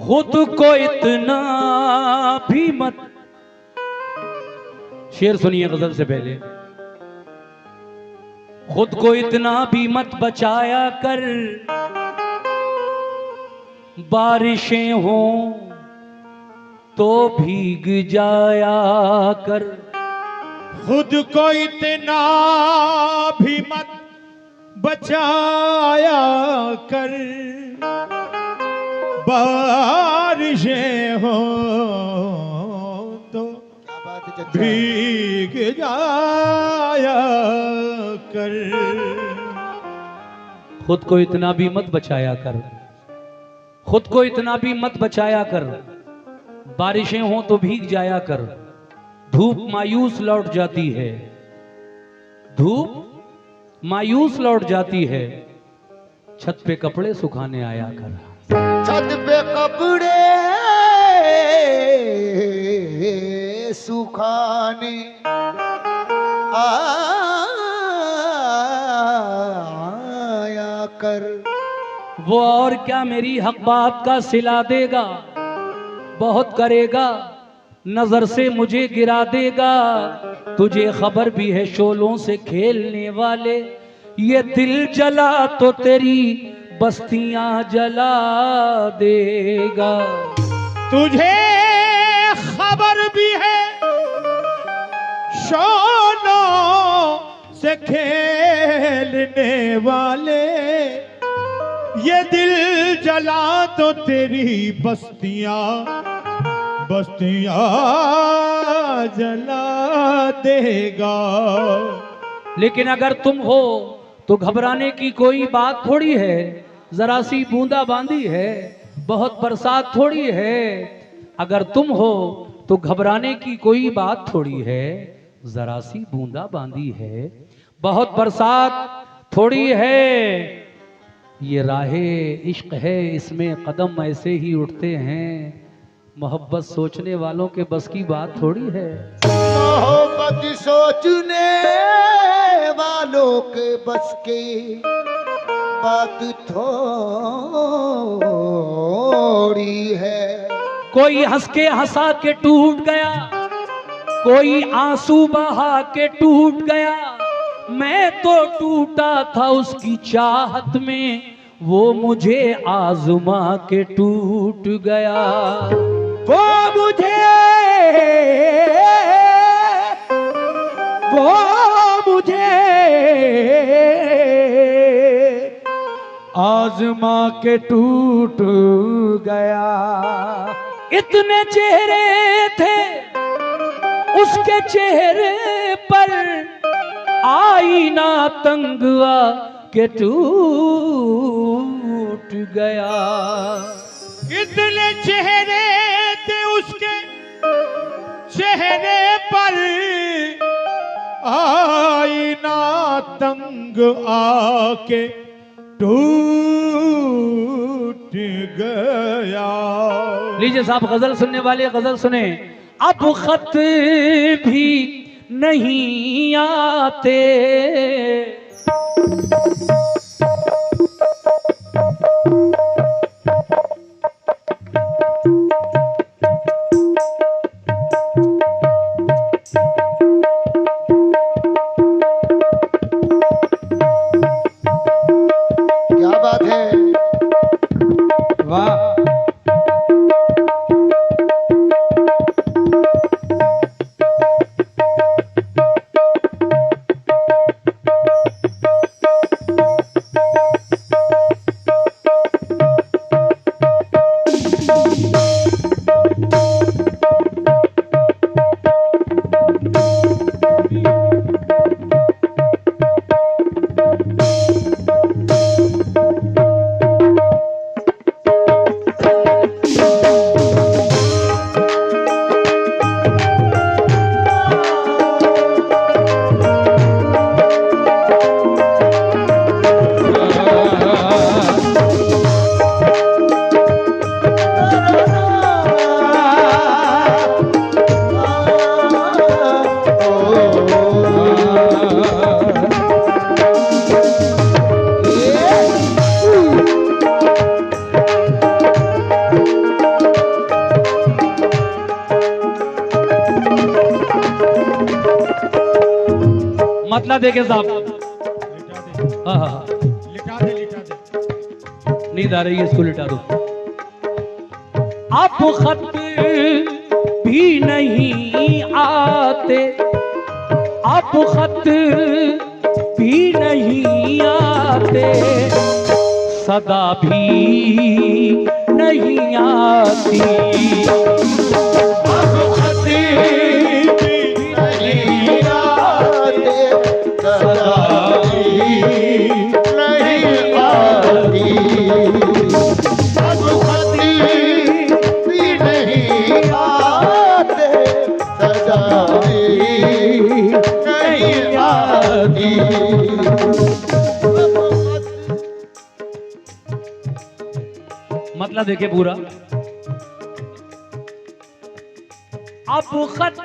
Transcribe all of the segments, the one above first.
खुद को इतना भी मत, शेर सुनिए गजल से पहले। खुद को इतना भी मत बचाया कर, बारिशें हो तो भीग जाया कर। खुद को इतना भी मत बचाया कर, बारिशें हो तो भीग जाया कर। खुद को इतना भी मत बचाया कर, खुद को इतना भी मत बचाया कर, बारिशें हो तो भीग जाया कर। धूप मायूस लौट जाती है, धूप मायूस लौट जाती है, छत पे कपड़े सुखाने आया कर। छत पे कपड़े सुखाने आया कर। वो और क्या मेरी हक बात का सिला देगा, बहुत करेगा नजर से मुझे गिरा देगा। तुझे खबर भी है शोलों से खेलने वाले, ये दिल जला तो तेरी बस्तियां जला देगा। तुझे खबर भी है शोलों से खेलने वाले, ये दिल जला तो तेरी बस्तियां जला देगा। लेकिन अगर तुम हो तो घबराने की कोई बात थोड़ी है, जरा सी बूंदा बांदी है, बहुत बरसात थोड़ी है। अगर तुम हो तो घबराने की कोई बात थोड़ी है, जरा सी बूंदा बांदी है, बहुत बरसात थोड़ी है। ये राहे इश्क है, इसमें कदम ऐसे ही उठते हैं, मोहब्बत सोचने वालों के बस की बात थोड़ी है। मोहब्बत सोचने वालों के बस की बात थोड़ी है। कोई हंस के हंसा के टूट गया, कोई आंसू बहा के टूट गया। मैं तो टूटा था उसकी चाहत में, वो मुझे आजमा के टूट गया। वो मुझे आजमा के टूट गया। इतने चेहरे थे उसके चेहरे पर, आईना तंग आ के टूट गया। इतने चेहरे थे उसके चेहरे पर, आईना तंग आके टूट गया। लीजिए साहब, गजल सुनने वाले गजल सुने। अब खत भी नहीं आते, क्या बात है, वाह। मतला देखे साहब। लिटा दे, हाँ हाँ, लिटा दे, लिटा दे। नींद आ रही है, इसको लिटा दो। अब खत भी नहीं आते, अब खत भी नहीं आते, सदा भी नहीं आती। अब खत भी नहीं आते, सदा भी नहीं आती। अब खत भी नहीं आते, सदा भी नहीं आती। मतलब देखिए पूरा। अब खत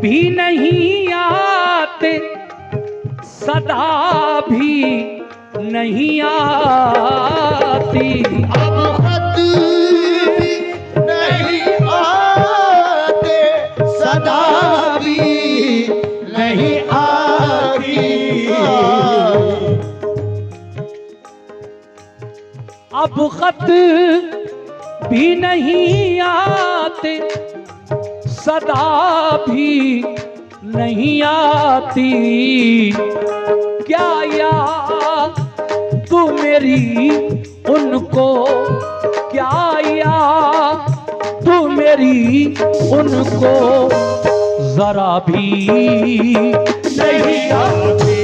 भी नहीं आते, सदा भी नहीं आती। अब खत भी नहीं आते, सदा भी नहीं आती। अब खत भी नहीं आते, सदा भी नहीं आती। क्या याद तू मेरी उनको, क्या याद तू मेरी उनको, जरा भी नहीं आती।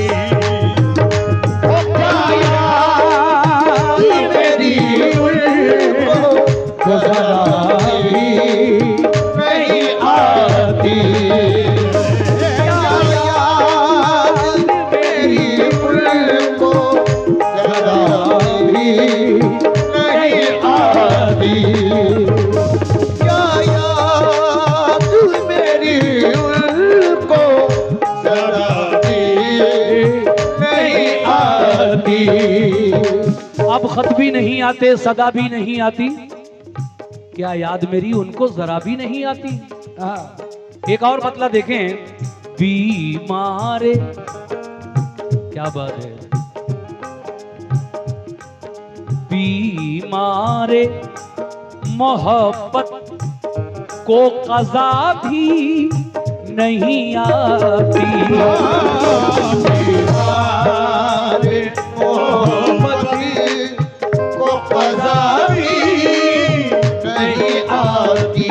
क्या याद मेरी उनको, जरा भी नहीं आती। क्या याद मेरी उनको, जरा भी नहीं आती। क्या याद मेरी उनको, जरा भी नहीं आती। अब खत भी नहीं आते, सदा भी नहीं आती, क्या याद मेरी उनको जरा भी नहीं आती। एक और मतला देखें। बीमारे, क्या बात है, बीमारे मोहब्बत को कज़ा भी नहीं आती। हमारे मोहब्बती को कज़ा भी नहीं आती।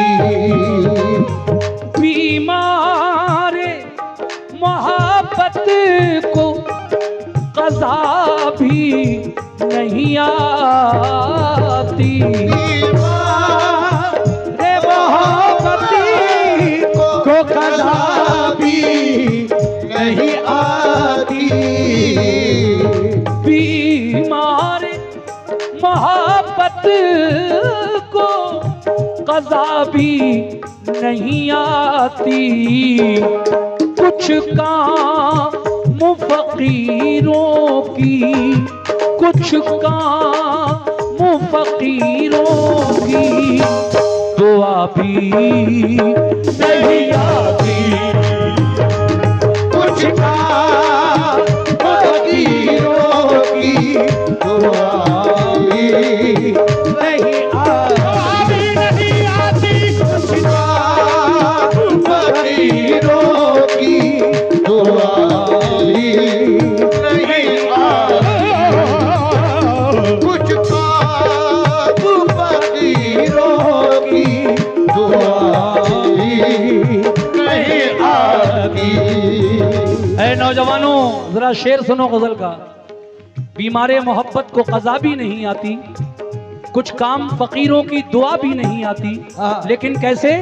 बीमारे मोहब्बत को कज़ा भी नहीं आती। रे मोहब्बती को कज़ा भी नहीं आती। बीमारे मोहब्बत को कज़ा भी नहीं आती। कुछ काम फकीरों की, कुछ काम फकीरों की, दुआ भी नहीं आती। कुछ काम फकीरों की, दुआ भी नहीं आती। कुछ काम फकीरों की, दुआ भी नहीं आती। कुछ काम फकीरों की, दुआ भी नहीं आती। ऐ नौजवानों, जरा शेर सुनो गजल का। बीमारे मोहब्बत को कज़ा भी नहीं आती, कुछ काम फकीरों की दुआ भी नहीं आती। लेकिन कैसे?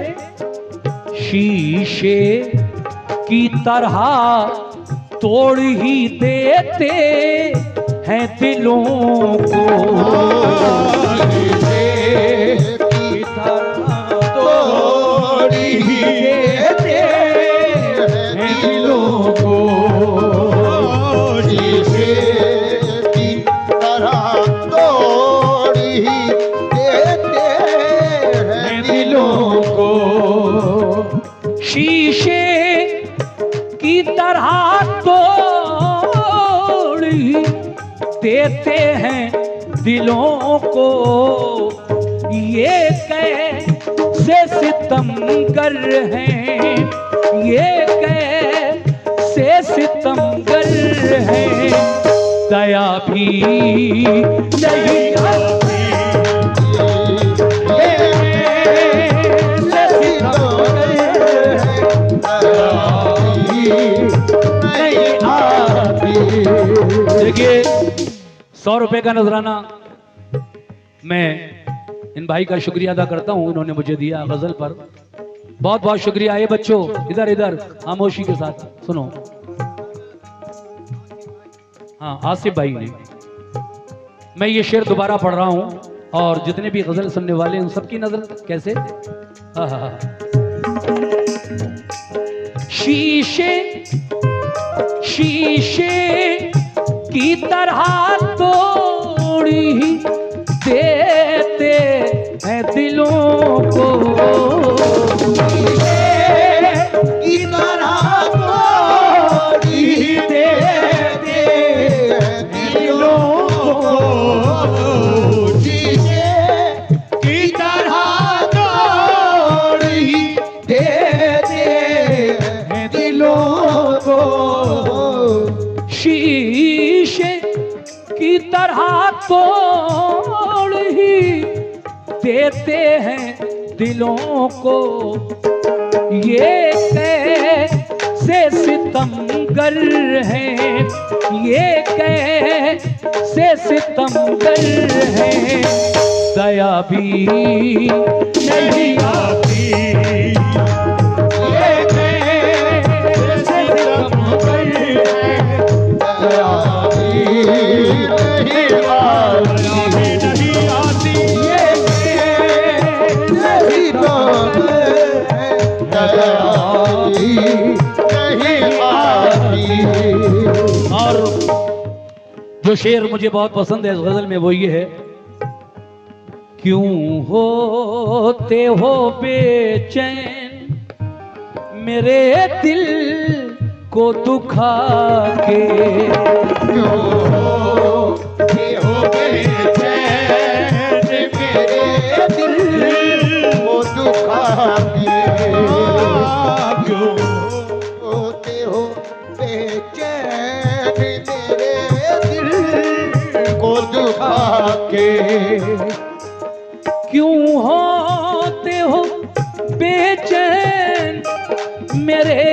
शीशे की तरह तोड़ ही देते हैं दिलों को। की तरह तोड़ ही देते हैं दिलों को। शीशे की तरह तोड़ ही देते हैं दिलों को। शीशे की तरह देते हैं दिलों को, ये कैसे सितमगर हैं, ये कैसे सितमगर हैं, दया भी नहीं आती, ये कैसे सितमगर हैं, दया भी नहीं आती। देखिए 100 रुपए का नजराना मैं इन भाई का शुक्रिया अदा करता हूं, इन्होंने मुझे दिया गजल पर, बहुत बहुत शुक्रिया। ये बच्चों इधर इधर खामोशी के साथ सुनो। हाँ आसिफ भाई ने, मैं ये शेर दोबारा पढ़ रहा हूं और जितने भी गजल सुनने वाले उन सबकी नजर कैसे, शीशे शीशे की तरह तोड़ी देते हैं दिलों को, की तरह तोड़ी देते हैं दिलों को, शीशे की तरह तोड़ी देते हैं दिलों को, शीशे की तरह तोड़ ही देते हैं दिलों को, ये कैसे सितमगर हैं, ये कैसे सितमगर हैं, दया भी नहीं आती, ये कैसे सितमगर हैं, दया और जो शेर मुझे बहुत पसंद है इस गजल में वो ये है, क्यों होते हो बेचैन मेरे दिल को दुखा के, क्यों होते हो बेचैन मेरे दिल को दुखा के, क्यों होते हो बेचैन मेरे दिल को दुखा के, क्यों होते हो बेचैन मेरे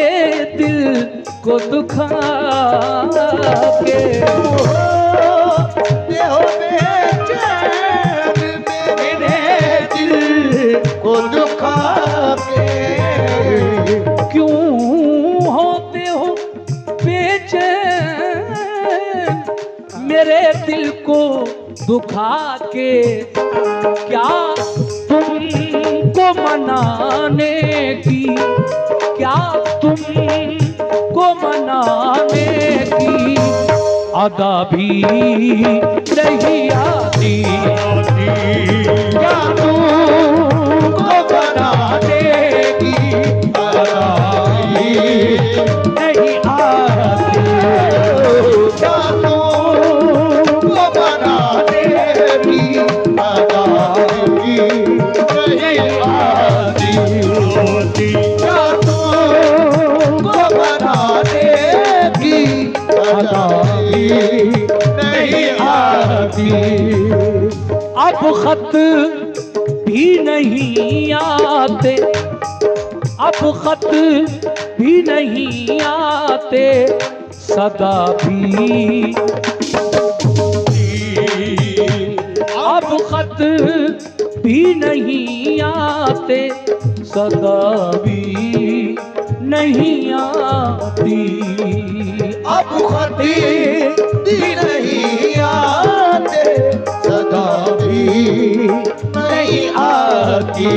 दिल को दुखा के, होते हो बेचैन मेरे दिल को दुखा के, क्यों होते हो बेचैन मेरे दिल को दुखा के, क्या तुमको मनाने की, क्या तुमको मनाने की अदा भी नहीं आती, क्या तुमको मनाने की अदा भी नहीं आती, क्या तुमको मनाने की अदा भी नहीं आती, क्या तुमको मनाने की अदा भी नहीं आती, अब खत भी नहीं आते, अब खत भी नहीं आते, सदा भी, अब खत भी नहीं आते, सदा भी नहीं आती, अब खत भी नहीं आते, सदा भी नहीं आती।